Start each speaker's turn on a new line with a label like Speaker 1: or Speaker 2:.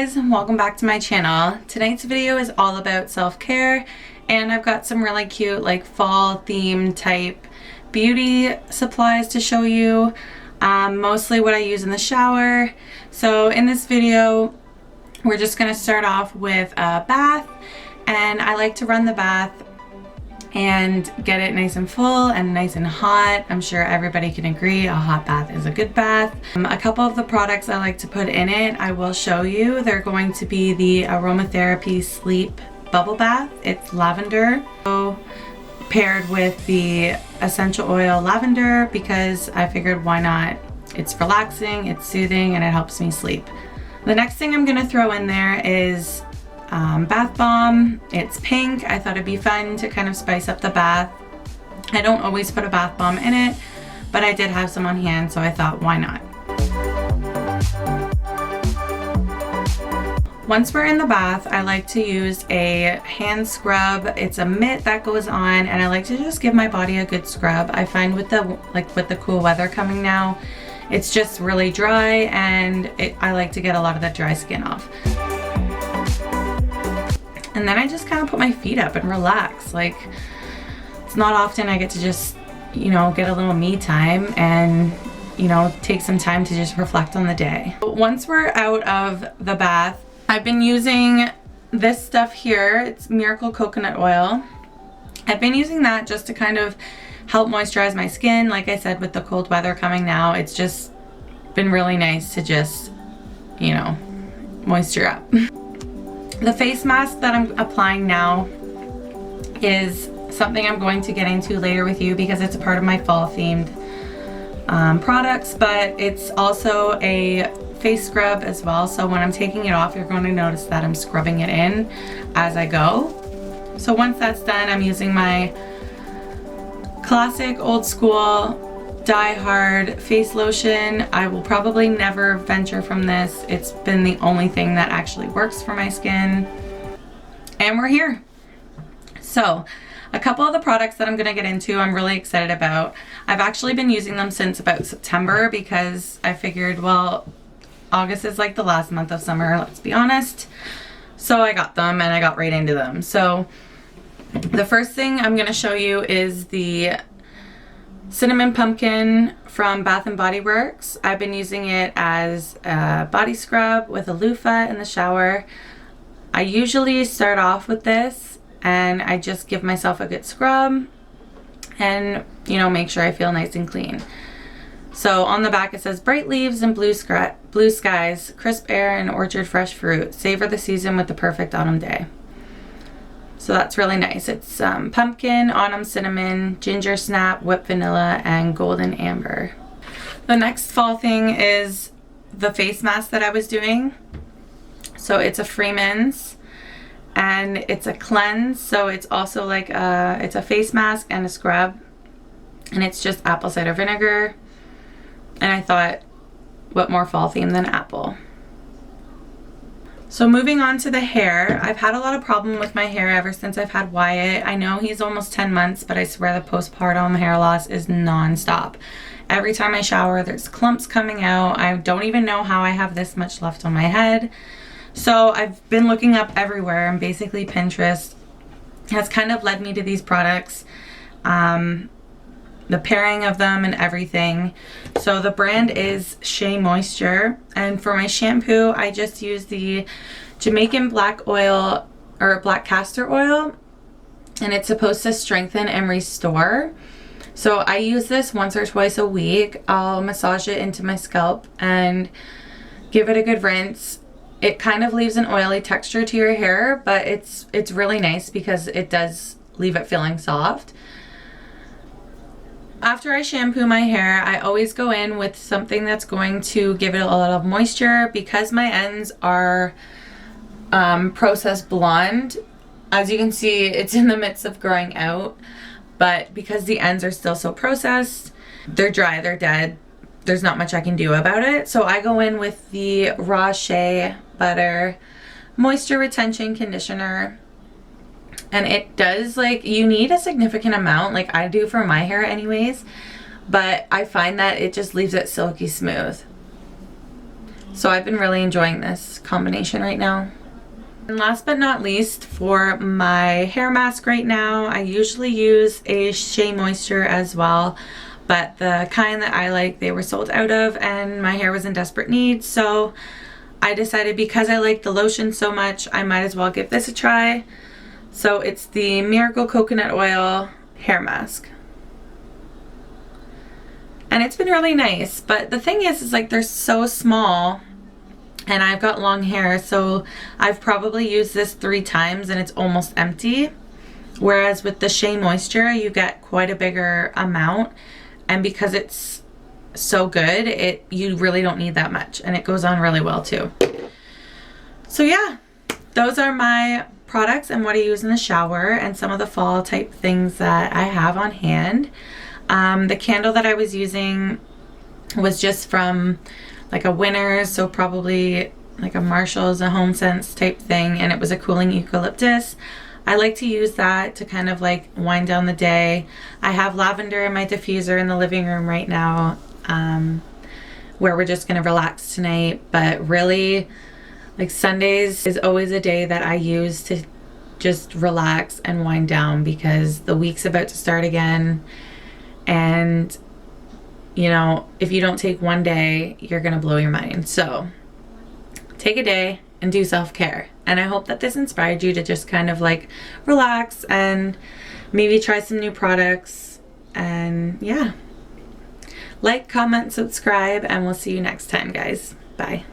Speaker 1: guys, welcome back to my channel. Tonight's video is all about self-care, and I've got some really cute like fall theme type beauty supplies to show you. Mostly what I use in the shower. So in this video we're just going to start off with a bath, and I like to run the bath and get it nice and full and nice and hot. I'm sure everybody can agree a hot bath is a good bath. A couple of the products I like to put in it, I will show you. They're going to be the Aromatherapy Sleep Bubble Bath. It's lavender, so paired with the essential oil lavender because I figured why not. It's relaxing, it's soothing, and it helps me sleep. The next thing I'm gonna throw in there is bath bomb. It's pink. I thought it'd be fun to kind of spice up the bath. I don't always put a bath bomb in it, but I did have some on hand, so I thought why not. Once we're in the bath, I like to use a hand scrub. It's a mitt that goes on, and I like to just give my body a good scrub. I find with the cool weather coming now, it's just really dry, and I like to get a lot of that dry skin off. And then I just kind of put my feet up and relax. Like, it's not often I get to just, get a little me time and, take some time to just reflect on the day. But once we're out of the bath, I've been using this stuff here. It's Miracle Coconut Oil. I've been using that just to kind of help moisturize my skin. Like I said, with the cold weather coming now, it's just been really nice to just, moisture up. The face mask that I'm applying now is something I'm going to get into later with you because it's a part of my fall themed products, but it's also a face scrub as well. So when I'm taking it off, you're going to notice that I'm scrubbing it in as I go. So once that's done, I'm using my classic old school Die Hard face lotion. I will probably never venture from this. It's been the only thing that actually works for my skin. And we're here. So a couple of the products that I'm going to get into I'm really excited about. I've actually been using them since about September because I figured, well, August is like the last month of summer, let's be honest. So I got them and I got right into them. So the first thing I'm going to show you is the Cinnamon Pumpkin from Bath & Body Works. I've been using it as a body scrub with a loofah in the shower. I usually start off with this and I just give myself a good scrub and, make sure I feel nice and clean. So on the back it says bright leaves and blue skies, crisp air and orchard fresh fruit. Savor the season with the perfect autumn day. So that's really nice. It's pumpkin, autumn cinnamon, ginger snap, whipped vanilla, and golden amber. The next fall thing is the face mask that I was doing. So it's a Freeman's and it's a cleanse. So it's also like it's a face mask and a scrub, and it's just apple cider vinegar. And I thought, what more fall theme than apple? So moving on to the hair, I've had a lot of problem with my hair ever since I've had Wyatt. I know he's almost 10 months, but I swear the postpartum hair loss is non-stop. Every time I shower, there's clumps coming out. I don't even know how I have this much left on my head. So I've been looking up everywhere, and basically Pinterest has kind of led me to these products. The pairing of them and everything. So the brand is Shea Moisture, and for my shampoo I just use the Jamaican black oil or black castor oil, and it's supposed to strengthen and restore. So I use this once or twice a week. I'll massage it into my scalp and give it a good rinse. It kind of leaves an oily texture to your hair, but it's really nice because it does leave it feeling soft. After I shampoo my hair, I always go in with something that's going to give it a lot of moisture. Because my ends are processed blonde, as you can see, it's in the midst of growing out, but because the ends are still so processed, they're dry, they're dead, there's not much I can do about it. So I go in with the Raw Shea Butter Moisture Retention Conditioner. And it does, you need a significant amount, like I do for my hair anyways, but I find that it just leaves it silky smooth. So I've been really enjoying this combination right now. And last but not least, for my hair mask right now, I usually use a Shea Moisture as well, but the kind that I like, they were sold out of and my hair was in desperate need, so I decided because I like the lotion so much, I might as well give this a try. So it's the Miracle Coconut Oil hair mask. And it's been really nice, but the thing is like they're so small and I've got long hair, so I've probably used this 3 times and it's almost empty. Whereas with the Shea Moisture, you get quite a bigger amount, and because it's so good, you really don't need that much, and it goes on really well too. So yeah, those are my products and what I use in the shower and some of the fall type things that I have on hand. The candle that I was using was just from like a Winners, so probably like a Marshall's, a HomeSense type thing, and it was a cooling eucalyptus. I like to use that to kind of like wind down the day. I have lavender in my diffuser in the living room right now, where we're just gonna relax tonight, but really like Sundays is always a day that I use to just relax and wind down because the week's about to start again, and you know, if you don't take one day, you're gonna blow your mind. So take a day and do self-care. And I hope that this inspired you to just kind of like relax and maybe try some new products. And yeah, like, comment, subscribe, and we'll see you next time, guys. Bye.